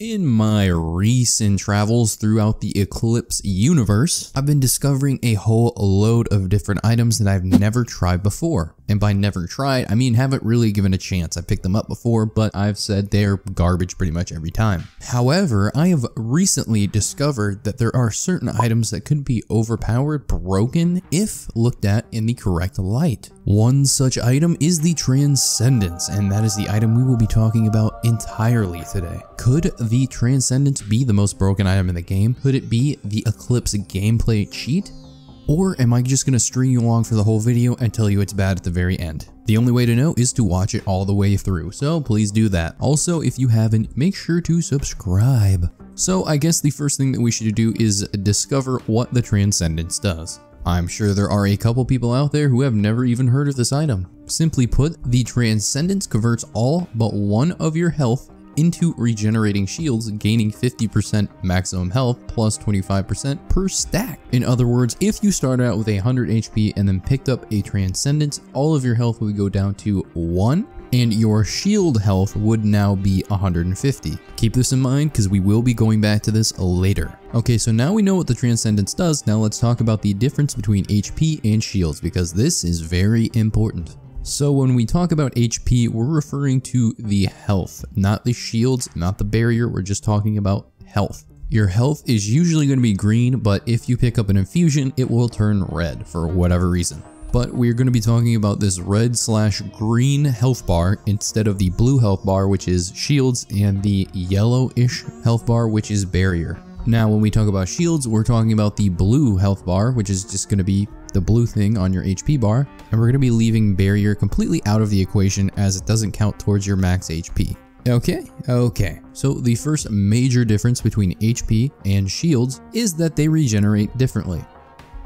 In my recent travels throughout the Eclipse universe, I've been discovering a whole load of different items that I've never tried before. And by never tried, I mean haven't really given a chance. I picked them up before, but I've said they're garbage pretty much every time. However, I have recently discovered that there are certain items that could be overpowered, broken, if looked at in the correct light. One such item is the Transcendence, and that is the item we will be talking about entirely today. Could the Transcendence be the most broken item in the game? Could it be the Eclipse gameplay cheat? Or am I just going to string you along for the whole video and tell you it's bad at the very end? The only way to know is to watch it all the way through, so please do that. Also, if you haven't, make sure to subscribe. So I guess the first thing that we should do is discover what the Transcendence does. I'm sure there are a couple people out there who have never even heard of this item. Simply put, the Transcendence converts all but one of your health into regenerating shields, gaining 50% maximum health plus 25% per stack. In other words, if you started out with 100 HP and then picked up a Transcendence, all of your health would go down to 1 and your shield health would now be 150. Keep this in mind because we will be going back to this later. Okay, so now we know what the Transcendence does. Now let's talk about the difference between HP and shields because this is very important. So when we talk about HP, we're referring to the health, not the shields, not the barrier. We're just talking about health. Your health is usually going to be green, but if you pick up an infusion, it will turn red for whatever reason. But we're going to be talking about this red/green health bar instead of the blue health bar, which is shields, and the yellowish health bar, which is barrier. Now, when we talk about shields, we're talking about the blue health bar, which is just going to be the blue thing on your HP bar, and we're going to be leaving barrier completely out of the equation as it doesn't count towards your max HP. Okay. So the first major difference between HP and shields is that they regenerate differently.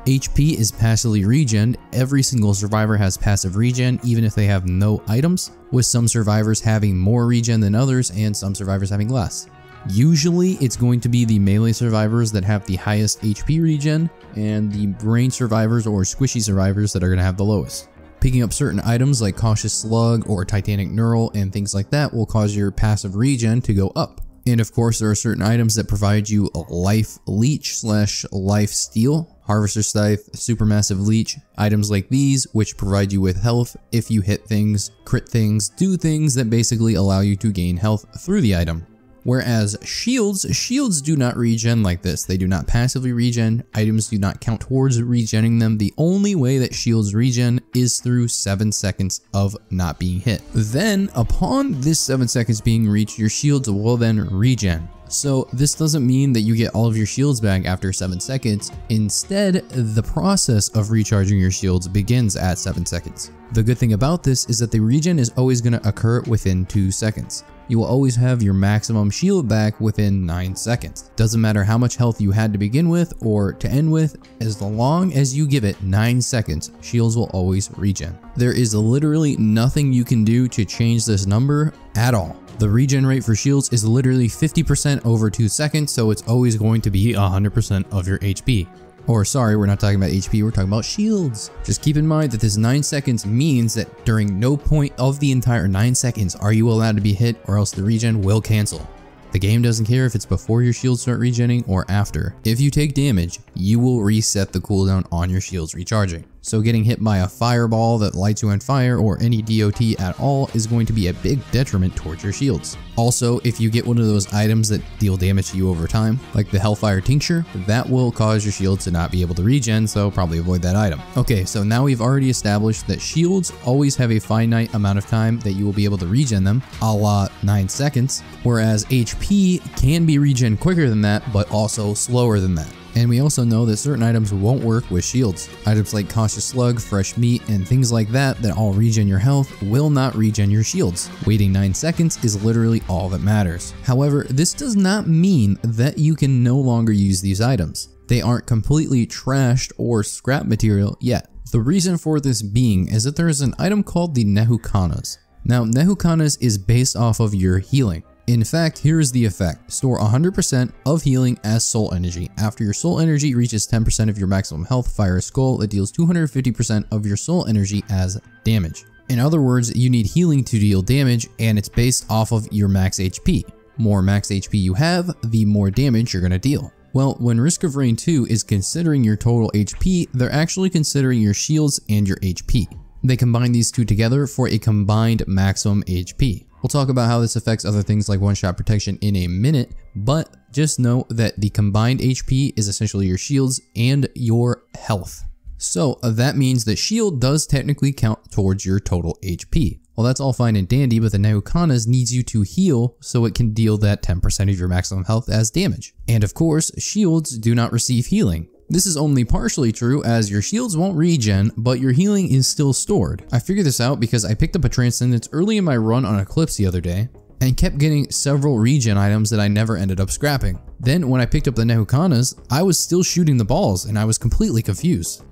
HP is passively regened. Every single survivor has passive regen, even if they have no items, with some survivors having more regen than others and some survivors having less. Usually, it's going to be the melee survivors that have the highest HP regen, and the brain survivors or squishy survivors that are going to have the lowest. Picking up certain items like Cautious Slug or Titanic Neural and things like that will cause your passive regen to go up. And of course, there are certain items that provide you a Life Leech/Life Steal, Harvester Scythe, Supermassive Leech, items like these which provide you with health if you hit things, crit things, do things that basically allow you to gain health through the item. Whereas shields do not regen like this. They do not passively regen. Items do not count towards regenning them. The only way that shields regen is through 7 seconds of not being hit. Then, upon this 7 seconds being reached, your shields will then regen. So this doesn't mean that you get all of your shields back after 7 seconds. Instead, the process of recharging your shields begins at 7 seconds. The good thing about this is that the regen is always going to occur within 2 seconds. You will always have your maximum shield back within 9 seconds. Doesn't matter how much health you had to begin with or to end with, as long as you give it 9 seconds, shields will always regen. There is literally nothing you can do to change this number at all. The regen rate for shields is literally 50% over 2 seconds, so it's always going to be 100% of your HP. Or sorry, we're not talking about HP, we're talking about shields. Just keep in mind that this 9 seconds means that during no point of the entire 9 seconds are you allowed to be hit, or else the regen will cancel. The game doesn't care if it's before your shields start regenning or after. If you take damage, you will reset the cooldown on your shields recharging. So getting hit by a fireball that lights you on fire or any DOT at all is going to be a big detriment towards your shields. Also, if you get one of those items that deal damage to you over time, like the Hellfire Tincture, that will cause your shields to not be able to regen, so probably avoid that item. Okay, so now we've already established that shields always have a finite amount of time that you will be able to regen them, a la 9 seconds, whereas HP can be regen quicker than that, but also slower than that. And we also know that certain items won't work with shields. Items like Cautious Slug, Fresh Meat, and things like that all regen your health will not regen your shields. Waiting 9 seconds is literally all that matters. However, this does not mean that you can no longer use these items. They aren't completely trashed or scrap material yet. The reason for this being is that there is an item called the Nehukanas. Now, Nehukanas is based off of your healing. In fact, here is the effect. Store 100% of healing as soul energy. After your soul energy reaches 10% of your maximum health, fire a skull that deals 250% of your soul energy as damage. In other words, you need healing to deal damage, and it's based off of your max HP. more max HP you have, the more damage you're going to deal. Well, when Risk of Rain 2 is considering your total HP, they're actually considering your shields and your HP. They combine these two together for a combined maximum HP. We'll talk about how this affects other things like one-shot protection in a minute, but just know that the combined HP is essentially your shields and your health. So that means that shield does technically count towards your total HP. Well, that's all fine and dandy, but the Nehukanas needs you to heal so it can deal that 10% of your maximum health as damage. And of course, shields do not receive healing. This is only partially true as your shields won't regen, but your healing is still stored. I figured this out because I picked up a Transcendence early in my run on Eclipse the other day and kept getting several regen items that I never ended up scrapping. Then when I picked up the Nehukanas, I was still shooting the balls and I was completely confused.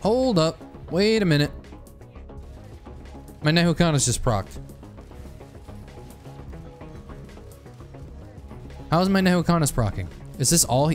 Hold up, wait a minute. My Nehukana's just procced. How is my Nehukana's proccing? Is this all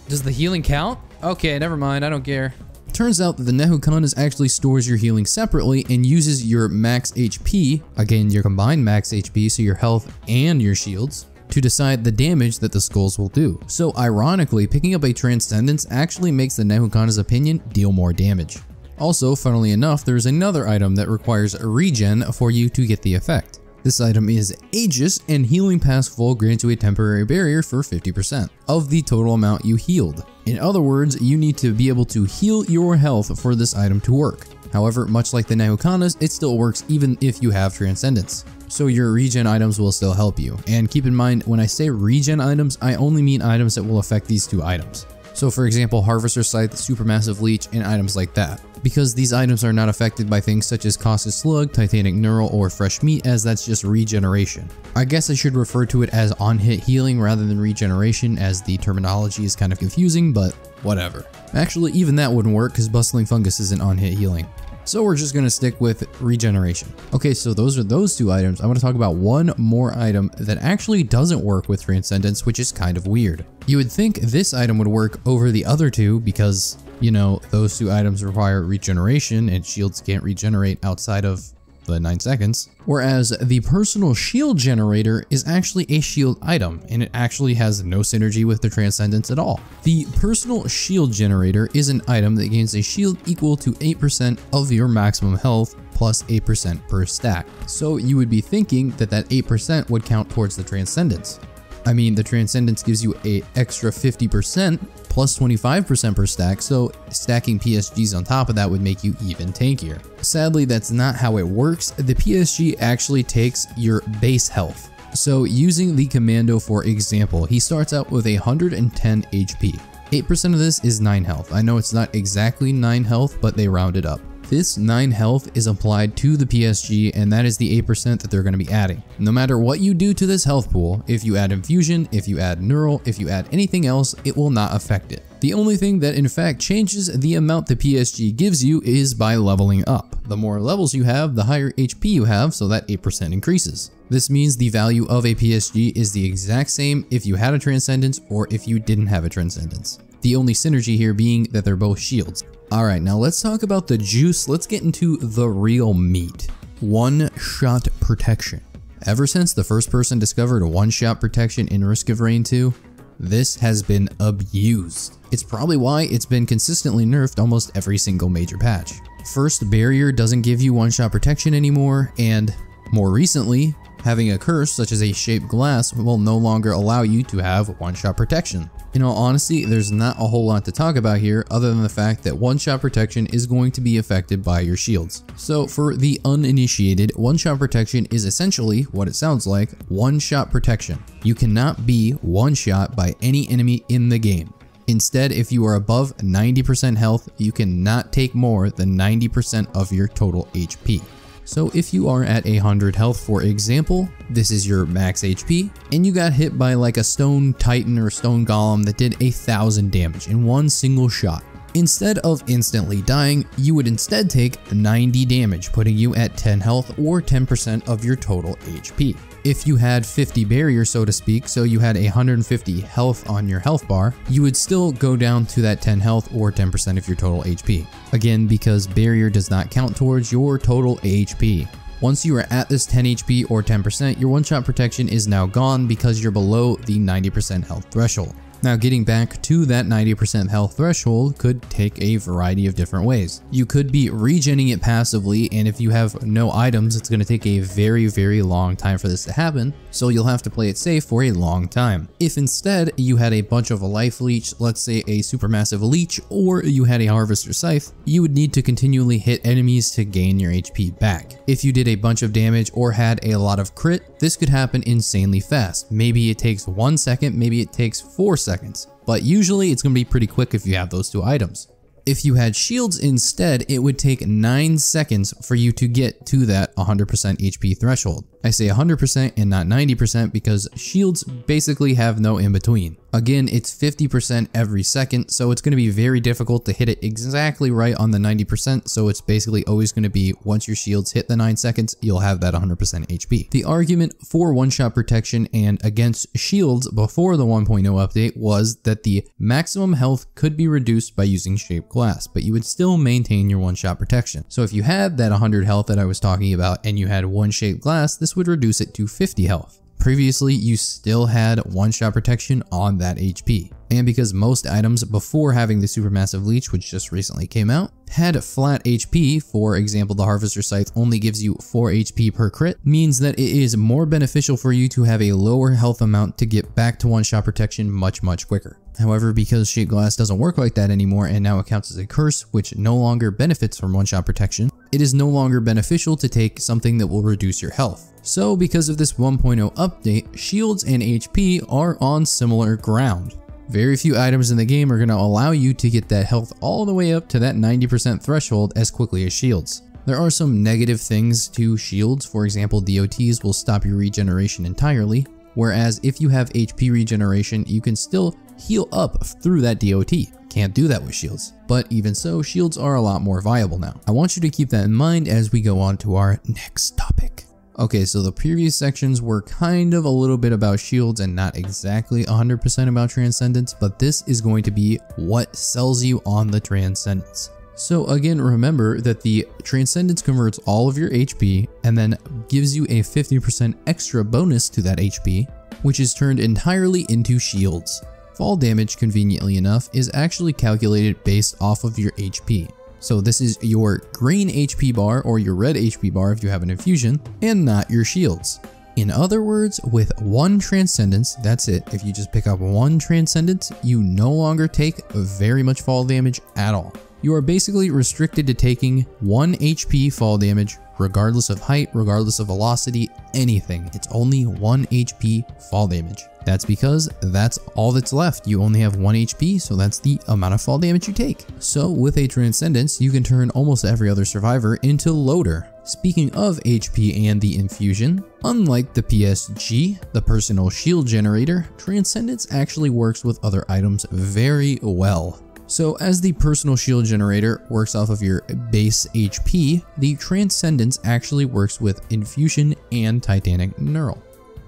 Does the healing count? Okay, never mind, I don't care. Turns out that the Nehukanas actually stores your healing separately and uses your max HP, again your combined max HP, so your health and your shields, to decide the damage that the skulls will do. So ironically, picking up a Transcendence actually makes the Nehukana's opinion deal more damage. Also, funnily enough, there's another item that requires a regen for you to get the effect. This item is Aegis, and healing past full grants you a temporary barrier for 50% of the total amount you healed. In other words, you need to be able to heal your health for this item to work. However, much like the Nehukanas, it still works even if you have Transcendence. So your regen items will still help you. And keep in mind, when I say regen items, I only mean items that will affect these two items. So for example, Harvester Scythe, Supermassive Leech, and items like that. Because these items are not affected by things such as Caustic Slug, Titanic Neural, or Fresh Meat, as that's just regeneration. I guess I should refer to it as on-hit healing rather than regeneration, as the terminology is kind of confusing, but whatever. Actually, even that wouldn't work because Bustling Fungus isn't on-hit healing. So we're just going to stick with regeneration. Okay, so those are those two items. I want to talk about one more item that actually doesn't work with Transcendence, which is kind of weird. You would think this item would work over the other two because, you know, those two items require regeneration and shields can't regenerate outside of the 9 seconds. Whereas the personal shield generator is actually a shield item and it actually has no synergy with the Transcendence at all. The personal shield generator is an item that gains a shield equal to 8% of your maximum health plus 8% per stack. So you would be thinking that that 8% would count towards the Transcendence. I mean, the Transcendence gives you an extra 50% plus 25% per stack, so stacking PSGs on top of that would make you even tankier. Sadly, that's not how it works. The PSG actually takes your base health. So using the Commando for example, he starts out with 110 HP. 8% of this is 9 health. I know it's not exactly 9 health, but they round it up. This 9 health is applied to the PSG, and that is the 8% that they're going to be adding. No matter what you do to this health pool, if you add infusion, if you add neural, if you add anything else, it will not affect it. The only thing that in fact changes the amount the PSG gives you is by leveling up. The more levels you have, the higher HP you have, so that 8% increases. This means the value of a PSG is the exact same if you had a Transcendence or if you didn't have a Transcendence. The only synergy here being that they're both shields. Alright, now let's talk about the juice. Let's get into the real meat. One-shot protection. Ever since the first person discovered one-shot protection in Risk of Rain 2, this has been abused. It's probably why it's been consistently nerfed almost every single major patch. First, Barrier doesn't give you one-shot protection anymore, and more recently, having a curse such as a shaped glass will no longer allow you to have one-shot protection. In all honesty, there's not a whole lot to talk about here other than the fact that one-shot protection is going to be affected by your shields. So for the uninitiated, one-shot protection is essentially what it sounds like, one-shot protection. You cannot be one-shot by any enemy in the game. Instead, if you are above 90% health, you cannot take more than 90% of your total HP. So if you are at 100 health, for example, this is your max HP, and you got hit by like a stone titan or stone golem that did 1000 damage in one single shot. Instead of instantly dying, you would instead take 90 damage, putting you at 10 health or 10% of your total HP. If you had 50 barrier, so to speak, so you had 150 health on your health bar, you would still go down to that 10 health or 10% of your total HP. Again, because barrier does not count towards your total HP. Once you are at this 10 HP or 10%, your one-shot protection is now gone because you're below the 90% health threshold. Now, getting back to that 90% health threshold could take a variety of different ways. You could be regenning it passively, and if you have no items, it's going to take a very, very long time for this to happen, so you'll have to play it safe for a long time. If instead you had a bunch of a life leech, let's say a supermassive leech, or you had a harvester scythe, you would need to continually hit enemies to gain your HP back. If you did a bunch of damage or had a lot of crit, this could happen insanely fast. Maybe it takes 1 second, maybe it takes 4 seconds, but usually it's going to be pretty quick if you have those two items. If you had shields instead, it would take 9 seconds for you to get to that 100% HP threshold. I say 100% and not 90% because shields basically have no in between. Again, it's 50% every second, so it's going to be very difficult to hit it exactly right on the 90%, so it's basically always going to be once your shields hit the 9 seconds, you'll have that 100% HP. The argument for one-shot protection and against shields before the 1.0 update was that the maximum health could be reduced by using shaped glass, but you would still maintain your one-shot protection. So if you had that 100 health that I was talking about and you had one shaped glass, this would reduce it to 50 health. Previously, you still had one-shot protection on that HP. And because most items before having the Supermassive Leech, which just recently came out, had flat HP, for example the Harvester Scythe only gives you 4 HP per crit, means that it is more beneficial for you to have a lower health amount to get back to one-shot protection much quicker. However, because shaped glass doesn't work like that anymore and now it counts as a curse, which no longer benefits from one-shot protection, it is no longer beneficial to take something that will reduce your health. So because of this 1.0 update, shields and HP are on similar ground. Very few items in the game are going to allow you to get that health all the way up to that 90% threshold as quickly as shields. There are some negative things to shields. For example, DOTs will stop your regeneration entirely, whereas if you have HP regeneration, you can still heal up through that DOT. Can't do that with shields. But even so, shields are a lot more viable now. I want you to keep that in mind as we go on to our next topic. Okay, so the previous sections were kind of a little bit about shields and not exactly 100% about Transcendence, but this is going to be what sells you on the Transcendence. So again, remember that the Transcendence converts all of your HP and then gives you a 50% extra bonus to that HP, which is turned entirely into shields. Fall damage, conveniently enough, is actually calculated based off of your HP. So this is your green HP bar or your red HP bar if you have an infusion, and not your shields. In other words, with one Transcendence, that's it. If you just pick up one Transcendence, you no longer take very much fall damage at all. You are basically restricted to taking 1 HP fall damage regardless of height, regardless of velocity, anything. It's only 1 HP fall damage. That's because that's all that's left. You only have 1 HP, so that's the amount of fall damage you take. So with a Transcendence, you can turn almost every other survivor into loader. Speaking of HP and the infusion, unlike the PSG, the personal shield generator, Transcendence actually works with other items very well. So as the personal shield generator works off of your base HP, the Transcendence actually works with infusion and Titanic Neural.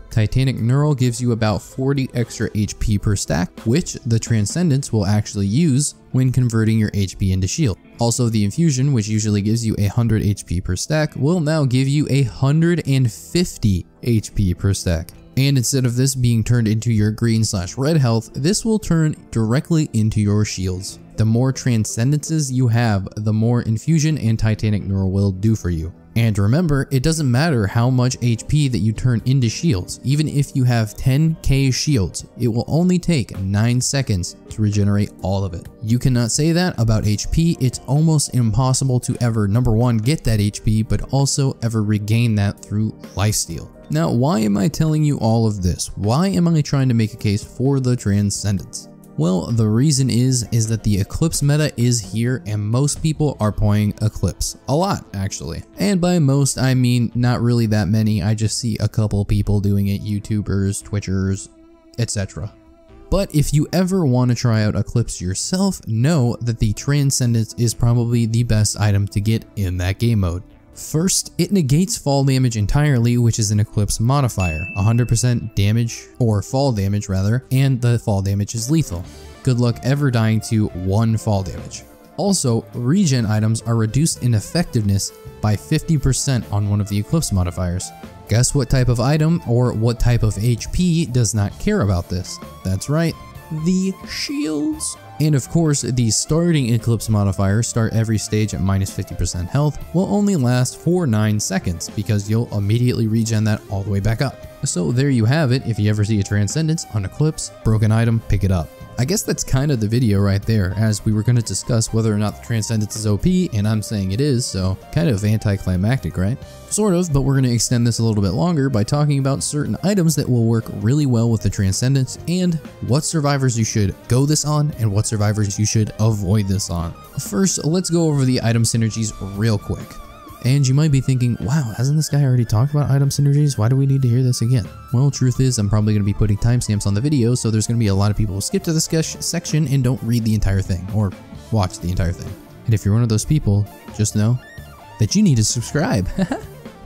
Titanic Neural gives you about 40 extra HP per stack, which the Transcendence will actually use when converting your HP into shield. Also, the infusion, which usually gives you 100 HP per stack, will now give you 150 HP per stack. And instead of this being turned into your green/red health, this will turn directly into your shields. The more Transcendences you have, the more infusion and Titanic Neural will do for you. And remember, it doesn't matter how much HP that you turn into shields. Even if you have 10k shields, it will only take 9 seconds to regenerate all of it. You cannot say that about HP. It's almost impossible to ever, number one, get that HP, but also ever regain that through lifesteal. Now, why am I telling you all of this? Why am I trying to make a case for the Transcendence? Well, the reason is that the Eclipse meta is here and most people are playing Eclipse. A lot, actually. And by most, I mean not really that many. I just see a couple people doing it, YouTubers, Twitchers, etc. But if you ever want to try out Eclipse yourself, know that the Transcendence is probably the best item to get in that game mode. First, it negates fall damage entirely, which is an Eclipse modifier, 100% damage, or fall damage rather, and the fall damage is lethal. Good luck ever dying to 1 fall damage. Also, regen items are reduced in effectiveness by 50% on one of the Eclipse modifiers. Guess what type of item or what type of HP does not care about this? That's right, the shields. And of course, the starting Eclipse modifier, start every stage at minus 50% health, will only last for 9 seconds because you'll immediately regen that all the way back up. So there you have it. If you ever see a Transcendence on Eclipse, broken item, pick it up. I guess that's kind of the video right there, as we were going to discuss whether or not the Transcendence is OP, and I'm saying it is, so kind of anticlimactic, right? Sort of, but we're going to extend this a little bit longer by talking about certain items that will work really well with the Transcendence, and what survivors you should go this on, and what survivors you should avoid this on. First, let's go over the item synergies real quick. And you might be thinking, wow, hasn't this guy already talked about item synergies? Why do we need to hear this again? Well, truth is, I'm probably going to be putting timestamps on the video, so there's going to be a lot of people who skip to this section and don't read the entire thing, or watch the entire thing. And if you're one of those people, just know that you need to subscribe.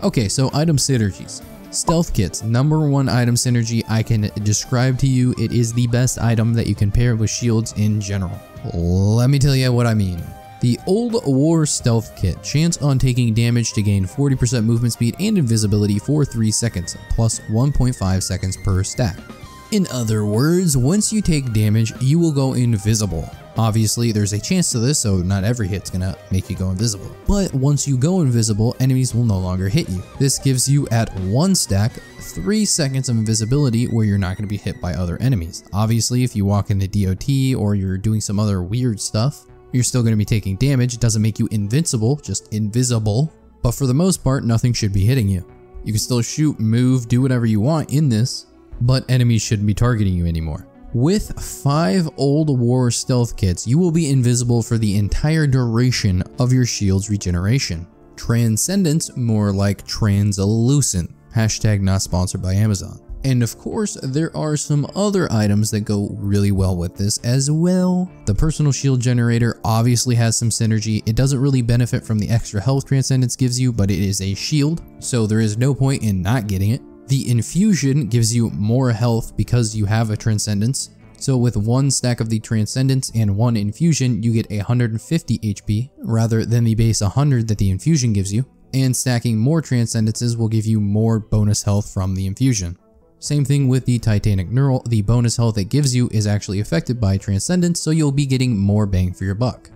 Okay, so item synergies. Stealth kits, #1 item synergy I can describe to you. It is the best item that you can pair with shields in general. Let me tell you what I mean. The Old War Stealth Kit, chance on taking damage to gain 40% movement speed and invisibility for 3 seconds, plus 1.5 seconds per stack. In other words, once you take damage, you will go invisible. Obviously, there's a chance to this, so not every hit's gonna make you go invisible. But once you go invisible, enemies will no longer hit you. This gives you, at 1 stack, 3 seconds of invisibility where you're not gonna be hit by other enemies. Obviously, if you walk into DOT or you're doing some other weird stuff, you're still going to be taking damage. It doesn't make you invincible, just invisible. But for the most part, nothing should be hitting you. You can still shoot, move, do whatever you want in this, but enemies shouldn't be targeting you anymore. With 5 Old War Stealth Kits, you will be invisible for the entire duration of your shield's regeneration. Transcendence, more like translucent. Hashtag not sponsored by Amazon. And of course, there are some other items that go really well with this as well. The personal shield generator obviously has some synergy. It doesn't really benefit from the extra health Transcendence gives you, but it is a shield, so there is no point in not getting it. The infusion gives you more health because you have a Transcendence. So with 1 stack of the Transcendence and 1 infusion, you get 150 HP rather than the base 100 that the infusion gives you. And stacking more Transcendences will give you more bonus health from the infusion. Same thing with the Titanic Knurl, the bonus health it gives you is actually affected by Transcendence, so you'll be getting more bang for your buck.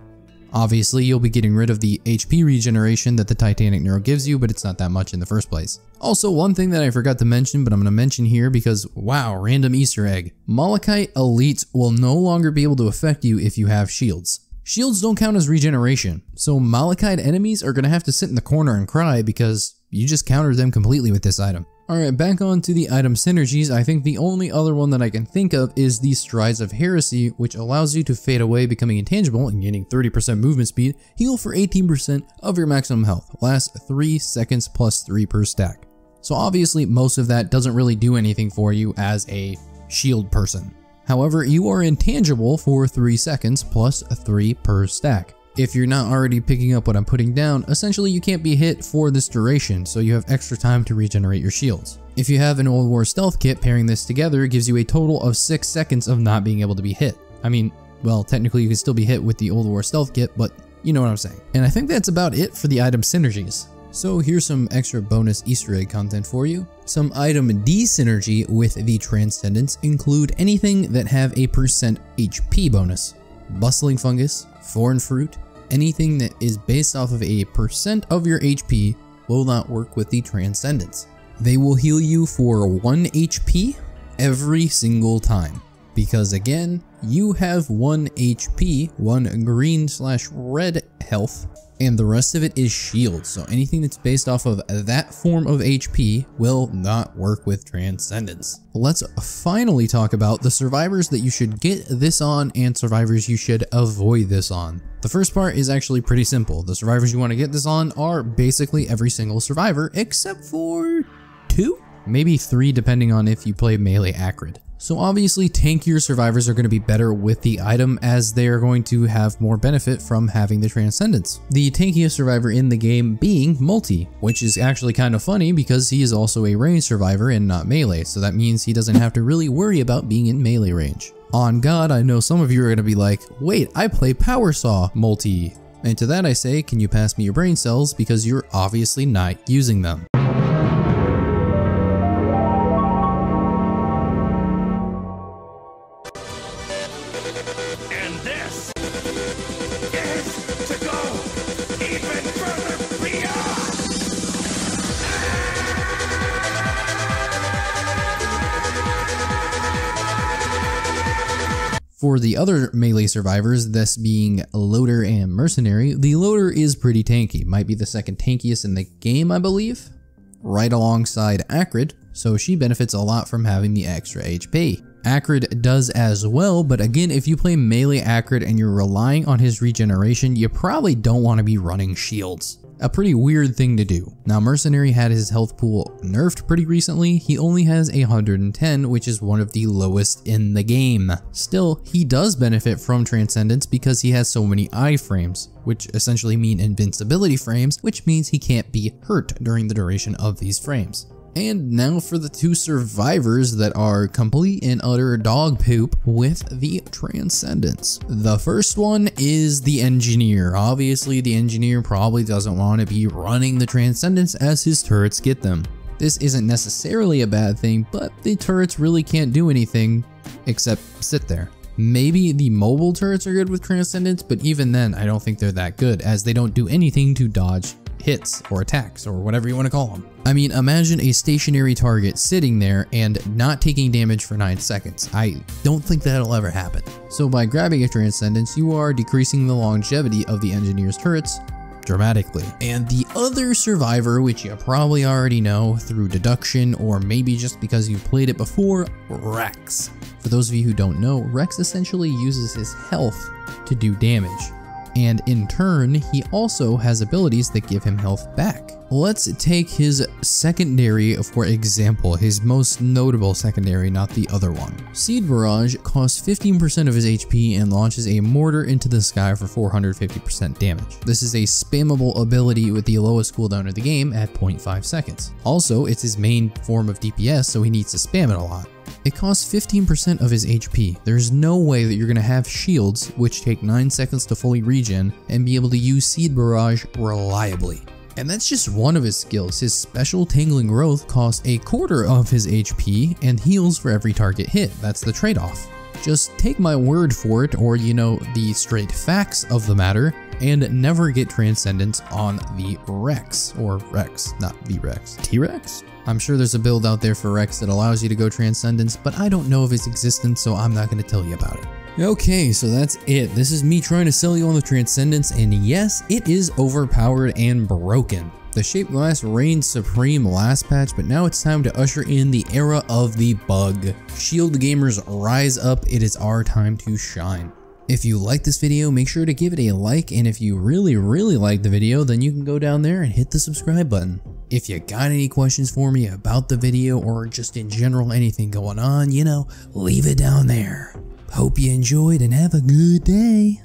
Obviously, you'll be getting rid of the HP regeneration that the Titanic Knurl gives you, but it's not that much in the first place. Also, one thing that I forgot to mention, but I'm going to mention here because, wow, random Easter egg. Malachite Elites will no longer be able to affect you if you have shields. Shields don't count as regeneration, so Malachite enemies are going to have to sit in the corner and cry because you just countered them completely with this item. Alright, back on to the item synergies. I think the only other one that I can think of is the Strides of Heresy, which allows you to fade away, becoming intangible and gaining 30% movement speed, heal for 18% of your maximum health, lasts 3 seconds plus 3 per stack. So obviously most of that doesn't really do anything for you as a shield person. However, you are intangible for 3 seconds plus 3 per stack. If you're not already picking up what I'm putting down, essentially you can't be hit for this duration, so you have extra time to regenerate your shields. If you have an Old War Stealth Kit, pairing this together gives you a total of 6 seconds of not being able to be hit. I mean, well, technically you can still be hit with the Old War Stealth Kit, but you know what I'm saying. And I think that's about it for the item synergies. So here's some extra bonus Easter egg content for you. Some item D-synergy with the Transcendence include anything that have a % HP bonus. Bustling Fungus, Foreign Fruit, anything that is based off of a % of your HP will not work with the Transcendence. They will heal you for 1 HP every single time. Because again, you have 1 HP, 1 green/red health, and the rest of it is shield. So anything that's based off of that form of HP will not work with Transcendence. Let's finally talk about the survivors that you should get this on and survivors you should avoid this on. The first part is actually pretty simple. The survivors you want to get this on are basically every single survivor except for 2, maybe 3 depending on if you play melee acrid. So obviously tankier survivors are going to be better with the item as they are going to have more benefit from having the Transcendence. The tankiest survivor in the game being Multi, which is actually kind of funny because he is also a range survivor and not melee, so that means he doesn't have to really worry about being in melee range. On God, I know some of you are going to be like, wait, I play Power Saw Multi. And to that I say, can you pass me your brain cells, because you're obviously not using them. And this is to go even further beyond. For the other melee survivors, this being Loader and Mercenary, the Loader is pretty tanky, might be the second tankiest in the game, I believe, right alongside Acrid, so she benefits a lot from having the extra HP. Acrid does as well, but again, if you play melee Acrid and you're relying on his regeneration, you probably don't want to be running shields. A pretty weird thing to do. Now, Mercenary had his health pool nerfed pretty recently. He only has 110, which is one of the lowest in the game. Still, he does benefit from Transcendence because he has so many iframes, which essentially mean invincibility frames, which means he can't be hurt during the duration of these frames. And now for the two survivors that are complete and utter dog poop with the Transcendence. The first one is the Engineer. Obviously, the Engineer probably doesn't want to be running the Transcendence as his turrets get them. This isn't necessarily a bad thing, but the turrets really can't do anything except sit there. Maybe the mobile turrets are good with Transcendence, but even then, I don't think they're that good, as they don't do anything to dodge hits or attacks or whatever you want to call them. I mean, imagine a stationary target sitting there and not taking damage for 9 seconds. I don't think that'll ever happen. So by grabbing a Transcendence, you are decreasing the longevity of the Engineer's turrets dramatically. And the other survivor, which you probably already know through deduction or maybe just because you've played it before, Rex. For those of you who don't know, Rex essentially uses his health to do damage. And in turn, he also has abilities that give him health back. Let's take his secondary for example, his most notable secondary, not the other one. Seed Barrage costs 15% of his HP and launches a mortar into the sky for 450% damage. This is a spammable ability with the lowest cooldown of the game at 0.5 seconds. Also, it's his main form of DPS, so he needs to spam it a lot. It costs 15% of his HP. There's no way that you're going to have shields, which take 9 seconds to fully regen, and be able to use Seed Barrage reliably. And that's just one of his skills. His special Tingling Growth costs a quarter of his HP and heals for every target hit. That's the trade-off. Just take my word for it, or you know, the straight facts of the matter, and never get Transcendence on the Rex. Or Rex, not the Rex. T-Rex? I'm sure there's a build out there for Rex that allows you to go Transcendence, but I don't know of its existence, so I'm not going to tell you about it. Okay, so that's it. This is me trying to sell you on the Transcendence, and yes, it is overpowered and broken. The Shaped Glass reigned supreme last patch, but now it's time to usher in the era of the bug. Shield gamers, rise up, it is our time to shine. If you like this video, make sure to give it a like, and if you really like the video, then you can go down there and hit the subscribe button. If you got any questions for me about the video or just in general anything going on, you know, leave it down there. Hope you enjoyed and have a good day.